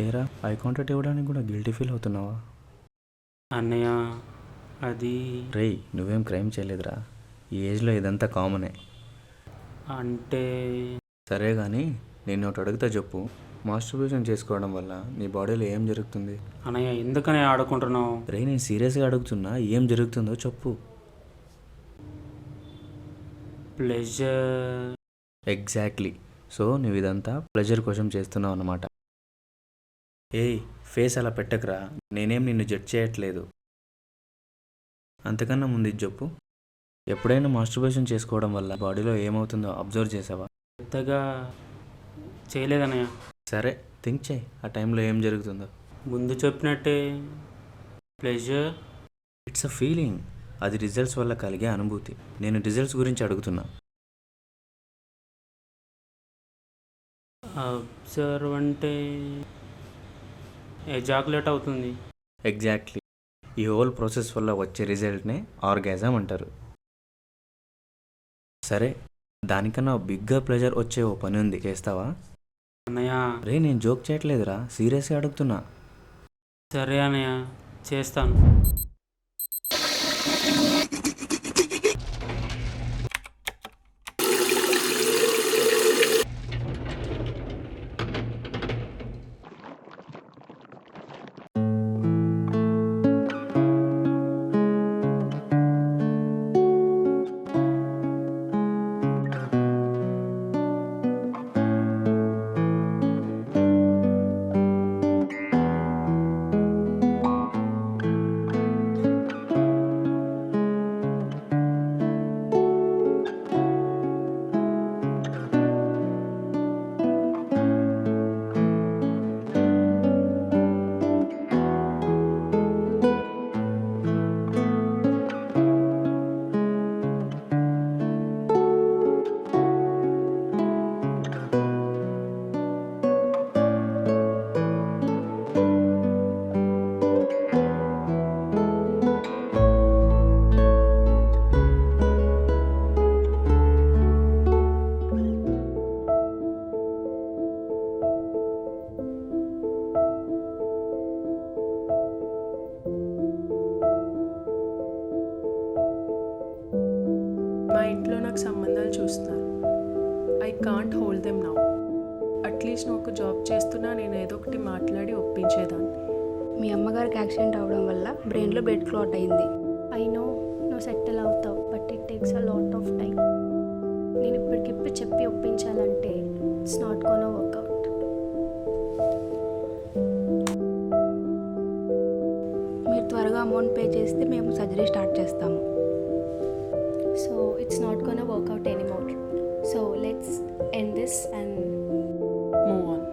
ఏరా eye contact ఇవ్వడానికి కూడా గిల్టీ ఫీల్ అవుతున్నావా? అన్నయ్య అది రేయ్, నువ్వేం క్రైమ్ చేయలేదురా. ఈ ఏజ్లో ఇదంతా కామనే. అంటే సరే కానీ నేను ఒకటి అడుగుతా చెప్పు. మాస్టర్బేషన్ చేసుకోవడం వల్ల నీ బాడీలో ఏం జరుగుతుంది? అన్నయ్య ఎందుకని ఆడుకుంటున్నావు? రే, నేను సీరియస్గా అడుగుతున్నా, ఏం జరుగుతుందో చెప్పు. ప్లెజర్. ఎగ్జాక్ట్లీ. సో నువ్వు ఇదంతా ప్లెజర్ కోసం చేస్తున్నావు అన్నమాట. ఏయ్, ఫేస్ అలా పెట్టకురా, నేనేం నిన్ను జడ్జ్ చేయట్లేదు. అంతకన్నా ముందు ఇది చెప్పు, ఎప్పుడైనా మాస్టర్బేషన్ చేసుకోవడం వల్ల బాడీలో ఏమవుతుందో అబ్జర్వ్ చేసావా? పెద్దగా చేయలేదన్నయ్య. సరే థింక్ చేయి, ఆ టైంలో ఏం జరుగుతుందో. ముందు చెప్పినట్టే ప్లెజర్. ఇట్స్ అ ఫీలింగ్, అది రిజల్ట్స్ వల్ల కలిగే అనుభూతి. నేను రిజల్ట్స్ గురించి అడుగుతున్నా. అబ్జర్వ్ అంటే ఎజాకులేట్ అవుతుంది. ఎగ్జాక్ట్లీ. ఈ హోల్ ప్రాసెస్ వల్ల వచ్చే రిజల్ట్నే ఆర్గాజం అంటారు. సరే, దానికన్నా బిగ్గా ప్లెజర్ వచ్చే ఓ పని ఉంది, చేస్తావా? అన్నయ్య రే, నేను జోక్ చేయట్లేదురా, సీరియస్గా అడుగుతున్నా. సరే అన్నయ్య, చేస్తాను. మా ఇంట్లో నాకు సంబంధాలు చూస్తున్నారు. I can't hold them now. At least నువ్వు ఒక జాబ్ చేస్తున్నా నేను ఏదో ఒకటి మాట్లాడి ఒప్పించేదాన్ని. మీ అమ్మగారికి యాక్సిడెంట్ అవడం వల్ల బ్రెయిన్లో బ్లడ్ క్లాట్ అయింది. ఐ నో నువ్వు సెటిల్ అవుతావు, but it takes a lot of time. నేను ఇప్పటికిప్పుడు చెప్పి ఒప్పించాలంటే ఇట్స్ నాట్ గోనా వర్క్అవుట్. మీరు త్వరగా అమౌంట్ పే చేస్తే మేము సర్జరీ స్టార్ట్ చేస్తాము. So it's not gonna work out anymore. So let's end this and move on.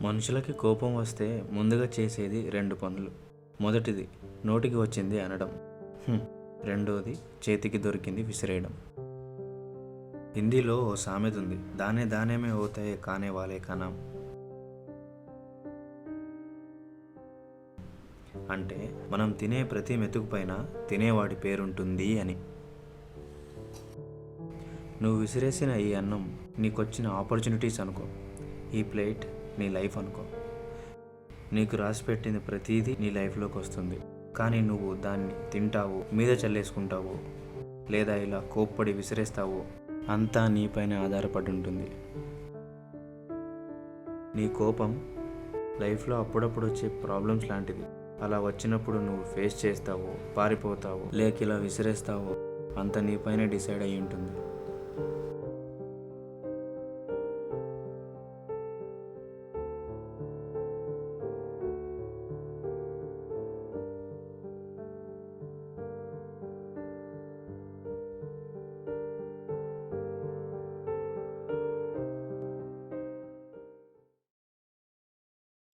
మనుషులకి కోపం వస్తే ముందుగా చేసేది 2 పనులు. మొదటిది నోటికి వచ్చింది అనడం, రెండోది చేతికి దొరికింది విసిరేయడం. హిందీలో ఓ సామెత ఉంది, దానే దానేమే హోతాయే కానే వాలే కనాం. అంటే మనం తినే ప్రతి మెతుకు పైన తినేవాడి పేరుంటుంది అని. నువ్వు విసిరేసిన ఈ అన్నం నీకొచ్చిన ఆపర్చునిటీస్ అనుకో, ఈ ప్లేట్ నీ లైఫ్ అనుకో. నీకు రాసిపెట్టింది ప్రతిదీ నీ లైఫ్లోకి వస్తుంది, కానీ నువ్వు దాన్ని తింటావు, మీద చల్లేసుకుంటావు, లేదా ఇలా కోప్పడి విసిరేస్తావు, అంతా నీపైన ఆధారపడి ఉంటుంది. నీ కోపం లైఫ్లో అప్పుడప్పుడు వచ్చే ప్రాబ్లమ్స్ లాంటిది. అలా వచ్చినప్పుడు నువ్వు ఫేస్ చేస్తావు, పారిపోతావు, లేక ఇలా విసిరేస్తావు, అంత నీపైన డిసైడ్ అయి ఉంటుంది.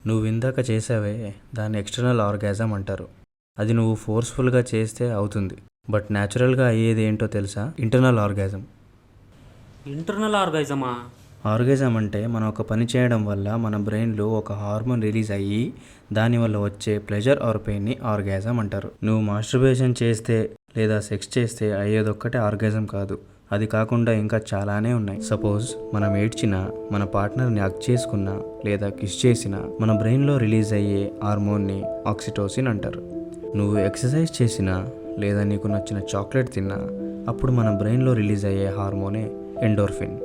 నువ్వు ఇందాక చేసావే దాన్ని ఎక్స్టర్నల్ ఆర్గాజం అంటారు. అది నువ్వు ఫోర్స్ఫుల్గా చేస్తే అవుతుంది, బట్ న్యాచురల్గా అయ్యేది ఏంటో తెలుసా? Internal orgasm. ఇంటర్నల్ ఆర్గాజమా? ఆర్గాజం అంటే మనం ఒక పని చేయడం వల్ల మన బ్రెయిన్లో ఒక హార్మోన్ రిలీజ్ అయ్యి దానివల్ల వచ్చే ప్లెజర్ ఆర్ పెయిన్ని ఆర్గాజం అంటారు. నువ్వు మాస్టర్బేషన్ చేస్తే లేదా సెక్స్ చేస్తే అయ్యేదొక్కటే ఆర్గాజం కాదు, అది కాకుండా ఇంకా చాలానే ఉన్నాయి. సపోజ్ మనం ఏడ్చినా, మన పార్ట్నర్ని హగ్ చేసుకున్నా లేదా కిస్ చేసినా మన బ్రెయిన్లో రిలీజ్ అయ్యే హార్మోన్ని ఆక్సిటోసిన్ అంటారు. నువ్వు ఎక్సర్సైజ్ చేసినా లేదా నీకు నచ్చిన చాక్లెట్ తిన్నా అప్పుడు మన బ్రెయిన్లో రిలీజ్ అయ్యే హార్మోనే ఎండోర్ఫిన్.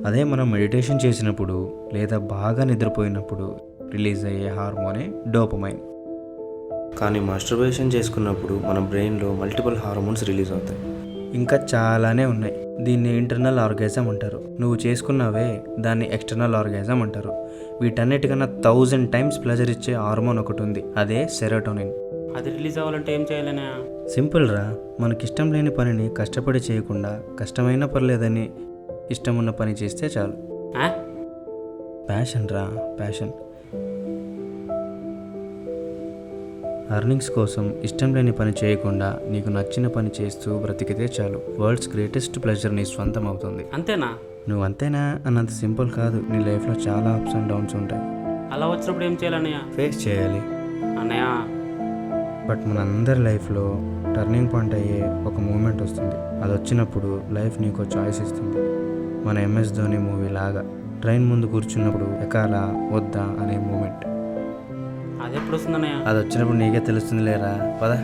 అదే మనం మెడిటేషన్ చేసినప్పుడు లేదా బాగా నిద్రపోయినప్పుడు రిలీజ్ అయ్యే హార్మోనే డోపమైన్. కానీ మాస్టర్బేషన్ చేసుకున్నప్పుడు మన బ్రెయిన్లో మల్టిపుల్ హార్మోన్స్ రిలీజ్ అవుతాయి. ఇంకా చాలానే ఉన్నాయి. దీన్ని ఇంటర్నల్ ఆర్గాజం అంటారు. నువ్వు చేసుకున్నావే దాన్ని ఎక్స్టర్నల్ ఆర్గాజం అంటారు. వీటన్నిటికన్నా 1000 times ప్లెజర్ ఇచ్చే హార్మోన్ ఒకటి ఉంది, అదే సెరోటోనిన్. అది రిలీజ్ అవ్వాలంటే ఏం చేయాలనే? సింపుల్ రా, మనకిష్టం లేని పనిని కష్టపడి చేయకుండా కష్టమైనా పర్లేదని ఇష్టం ఉన్న పని చేస్తే చాలు. ప్యాషన్ రా, ప్యాషన్. అర్నింగ్స్ కోసం ఇష్టం లేని పని చేయకుండా నీకు నచ్చిన పని చేస్తూ బ్రతికితే చాలు. వరల్డ్స్ గ్రేటెస్ట్ ప్లెజర్ నీ స్వంతం అవుతుంది. అంతేనా? నువ్వు అంతేనా అన్నంత సింపుల్ కాదు. నీ లైఫ్లో చాలా అప్స్ అండ్ డౌన్స్ ఉంటాయి. అలా వచ్చినప్పుడు ఏం చేయాలన్నయ్య? ఫేస్ చేయాలి. అన్నయ్య బట్ మనందరి లైఫ్లో టర్నింగ్ పాయింట్ అయ్యే ఒక మూమెంట్ వస్తుంది. అది వచ్చినప్పుడు లైఫ్ నీకు చాయిస్ ఇస్తుంది. మన MS ధోని మూవీ లాగా ట్రైన్ ముందు కూర్చున్నప్పుడు ఎక్కాలా వద్దా అనే మూమెంట్. అది ఎప్పుడు వస్తుంది అన్నయ్య? అది వచ్చినప్పుడు నీకే తెలుస్తుంది లేరా. పద.